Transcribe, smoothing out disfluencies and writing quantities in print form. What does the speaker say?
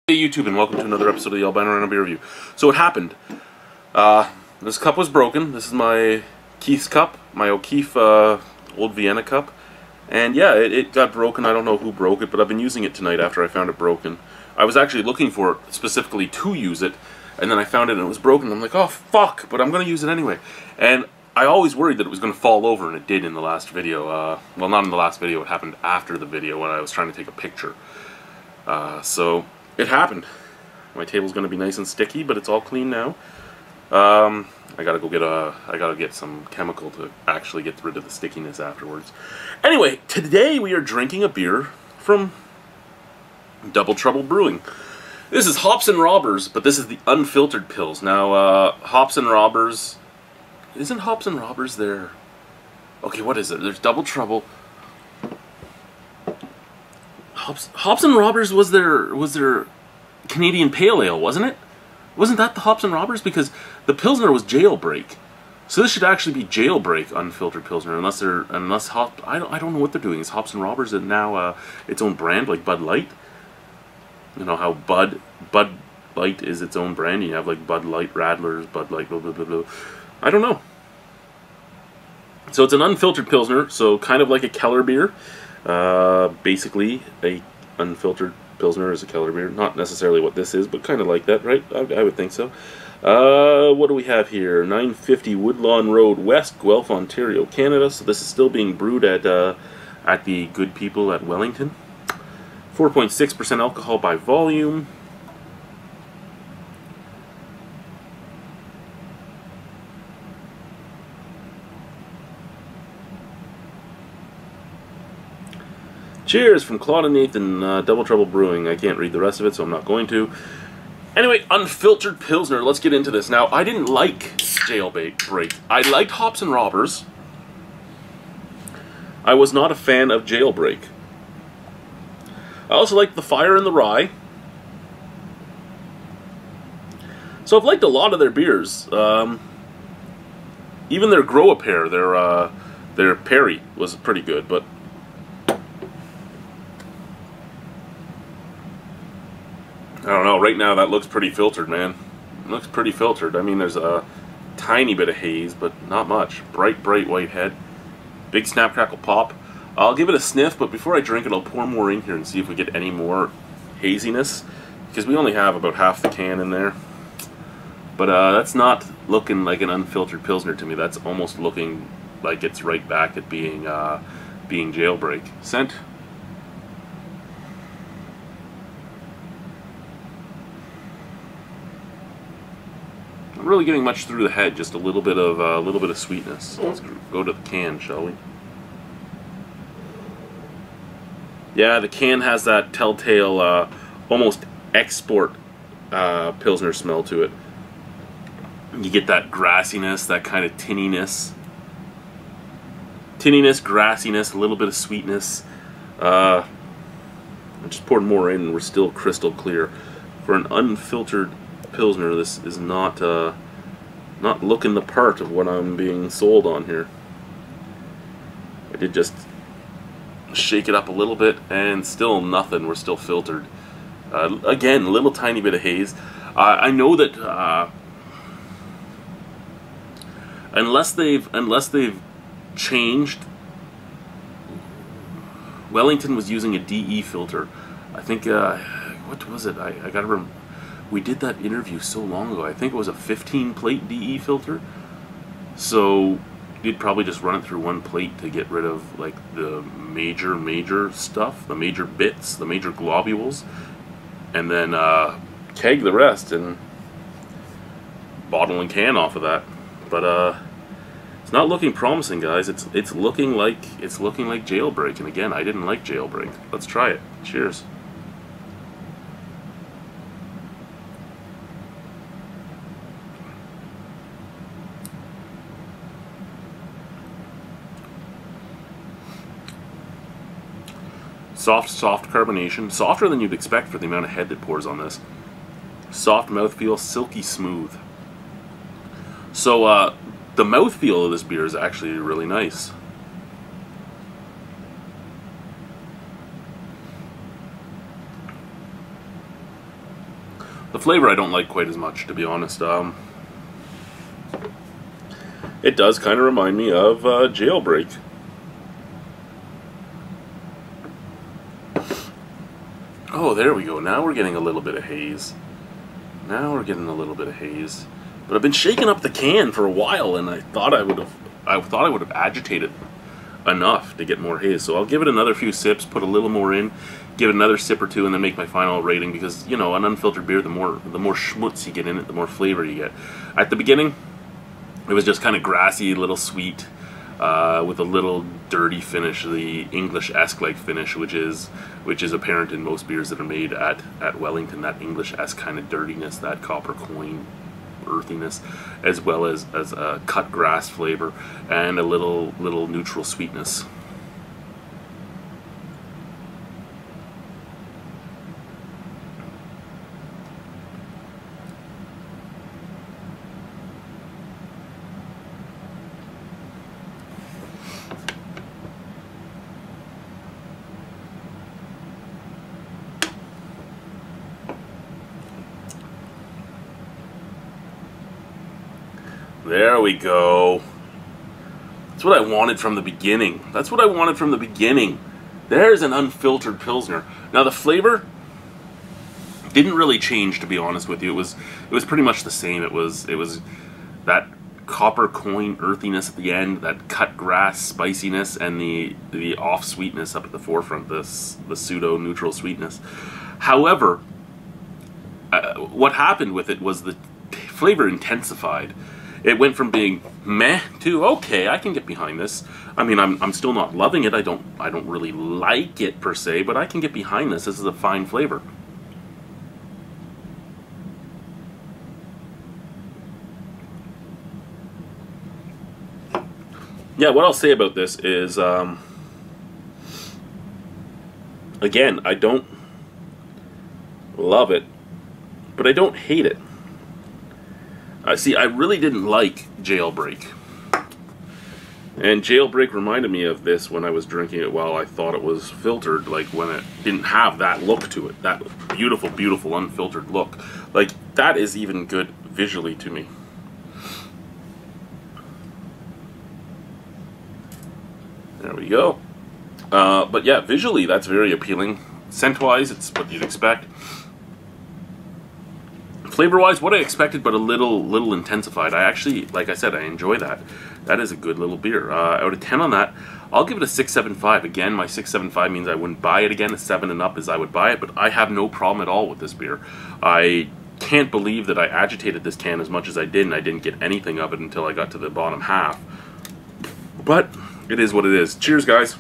Hey YouTube, and welcome to another episode of the Albino Rhino beer review. So what happened? This cup was broken. This is my Keith's cup, my O'Keefe Old Vienna cup. And yeah, it got broken. I don't know who broke it, but I've been using it tonight after I found it broken. I was actually looking for it specifically to use it, and then I found it and it was broken. I'm like, oh fuck, but I'm going to use it anyway. And I always worried that it was going to fall over, and it did in the last video. Well, not in the last video, it happened after the video when I was trying to take a picture. So it happened. My table's going to be nice and sticky, but it's all clean now. I gotta go get I gotta get some chemical to actually get rid of the stickiness afterwards. Anyway, today we are drinking a beer from Double Trouble Brewing. This is Hops and Robbers, but this is the Unfiltered Pils. Now, Hops and Robbers, isn't Hops and Robbers there? Okay, what is it? There's Double Trouble. Hops and Robbers was their Canadian Pale Ale, wasn't it? Wasn't that the Hops and Robbers? Because the Pilsner was Jailbreak, so this should actually be Jailbreak Unfiltered Pilsner, unless I don't know what they're doing. Is Hops and Robbers and now its own brand, like Bud Light? You know how Bud Light is its own brand. You have like Bud Light Radlers, Bud Light, blah blah blah blah. I don't know. So it's an unfiltered Pilsner, so kind of like a Keller beer. Basically, a unfiltered Pilsner is a Keller beer. Not necessarily what this is, but kind of like that, right? I would think so. What do we have here? 950 Woodlawn Road West, Guelph, Ontario, Canada. So this is still being brewed at the good people at Wellington. 4.6% alcohol by volume. Cheers from Claude and Nathan, Double Trouble Brewing. I can't read the rest of it, so I'm not going to. Anyway, Unfiltered Pilsner. Let's get into this. Now, I didn't like Jailbreak. I liked Hops and Robbers. I was not a fan of Jailbreak. I also liked the Fire and the Rye. So I've liked a lot of their beers. Even their Grow-A-Pair, their Perry was pretty good, but I don't know, right now that looks pretty filtered, man. It looks pretty filtered. I mean, there's a tiny bit of haze, but not much. Bright white head. Big snap, crackle, pop. I'll give it a sniff, but before I drink it, I'll pour more in here and see if we get any more haziness, because we only have about half the can in there. But that's not looking like an unfiltered Pilsner to me. That's almost looking like it's right back at being Jailbreak. Scent. Not really getting much through the head, just a little bit of sweetness. Let's go to the can, shall we? Yeah, the can has that telltale, almost export Pilsner smell to it. You get that grassiness, that kind of tinniness, grassiness, a little bit of sweetness. I just poured more in, and we're still crystal clear. For an unfiltered Pilsner, this is not looking the part of what I'm being sold on here. I did just shake it up a little bit, and still nothing. We're still filtered. Again, a little tiny bit of haze. I know that unless they've changed. Wellington was using a DE filter. I think what was it? I gotta remember. We did that interview so long ago. I think it was a 15-plate DE filter. So you'd probably just run it through one plate to get rid of like the major stuff, the major bits, the major globules, and then keg the rest and bottle and can off of that. But it's not looking promising, guys. It's looking like Jailbreak, and again, I didn't like Jailbreak. Let's try it. Cheers. Soft carbonation. Softer than you'd expect for the amount of head that pours on this. Soft mouthfeel, silky smooth. So, the mouthfeel of this beer is actually really nice. The flavor I don't like quite as much, to be honest. It does kind of remind me of Jailbreak. Oh, there we go. Now we're getting a little bit of haze. Now we're getting a little bit of haze. But I've been shaking up the can for a while, and I thought I would have agitated enough to get more haze. So I'll give it another few sips, put a little more in, give it another sip or two, and then make my final rating. Because, you know, an unfiltered beer, the more schmutz you get in it, the more flavor you get. At the beginning, it was just kind of grassy, a little sweet, with a little dirty finish, the English-esque like finish, which is apparent in most beers that are made at Wellington. That English-esque kind of dirtiness, that copper coin earthiness, as well as a cut grass flavor and a little neutral sweetness. There we go. That's what I wanted from the beginning. That's what I wanted from the beginning. There's an unfiltered Pilsner. Now the flavor didn't really change, to be honest with you. It was pretty much the same. It was that copper coin earthiness at the end, that cut grass spiciness, and the off sweetness up at the forefront, the pseudo neutral sweetness. However, what happened with it was the flavor intensified. It went from being meh to okay, I can get behind this. I mean, I'm still not loving it. I don't really like it per se, but I can get behind this. This is a fine flavor. Yeah, what I'll say about this is, again, I don't love it, but I don't hate it. See, I really didn't like Jailbreak. And Jailbreak reminded me of this when I was drinking it while I thought it was filtered, like when it didn't have that look to it, that beautiful, beautiful unfiltered look. Like, that is even good visually to me. There we go. But yeah, visually that's very appealing. Scent-wise, it's what you'd expect. Flavor-wise, what I expected, but a little intensified. I actually, like I said, I enjoy that. That is a good little beer. Out of 10 on that, I'll give it a 6.75. Again, my 6.75 means I wouldn't buy it again. A 7 and up is I would buy it, but I have no problem at all with this beer. I can't believe that I agitated this can as much as I did, and I didn't get anything of it until I got to the bottom half. But it is what it is. Cheers, guys.